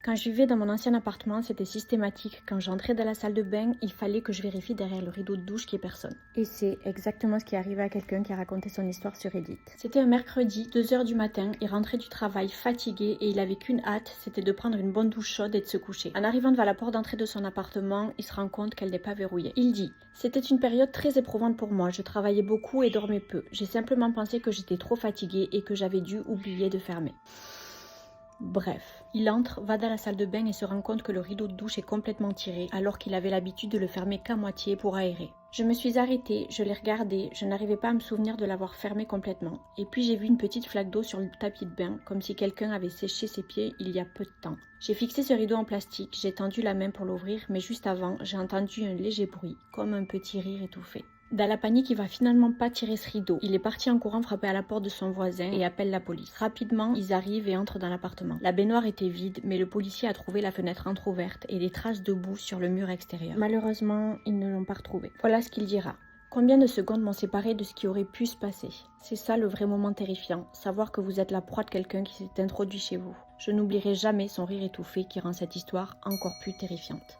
Quand je vivais dans mon ancien appartement, c'était systématique. Quand j'entrais dans la salle de bain, il fallait que je vérifie derrière le rideau de douche qu'il n'y ait personne. Et c'est exactement ce qui est arrivé à quelqu'un qui a raconté son histoire sur Reddit. C'était un mercredi, 2 h du matin, il rentrait du travail fatigué et il avait qu'une hâte, c'était de prendre une bonne douche chaude et de se coucher. En arrivant devant la porte d'entrée de son appartement, il se rend compte qu'elle n'est pas verrouillée. Il dit « C'était une période très éprouvante pour moi, je travaillais beaucoup et dormais peu. J'ai simplement pensé que j'étais trop fatiguée et que j'avais dû oublier de fermer. » Bref, il entre, va dans la salle de bain et se rend compte que le rideau de douche est complètement tiré alors qu'il avait l'habitude de le fermer qu'à moitié pour aérer. Je me suis arrêtée, je l'ai regardé, je n'arrivais pas à me souvenir de l'avoir fermé complètement. Et puis j'ai vu une petite flaque d'eau sur le tapis de bain, comme si quelqu'un avait séché ses pieds il y a peu de temps. J'ai fixé ce rideau en plastique, j'ai tendu la main pour l'ouvrir, mais juste avant, j'ai entendu un léger bruit, comme un petit rire étouffé. Dans la panique, il va finalement pas tirer ce rideau. Il est parti en courant frapper à la porte de son voisin et appelle la police. Rapidement, ils arrivent et entrent dans l'appartement. La baignoire était vide, mais le policier a trouvé la fenêtre entrouverte et des traces de boue sur le mur extérieur. Malheureusement, ils ne l'ont pas retrouvé. Voilà ce qu'il dira. Combien de secondes m'ont séparé de ce qui aurait pu se passer? C'est ça le vrai moment terrifiant, savoir que vous êtes la proie de quelqu'un qui s'est introduit chez vous. Je n'oublierai jamais son rire étouffé qui rend cette histoire encore plus terrifiante.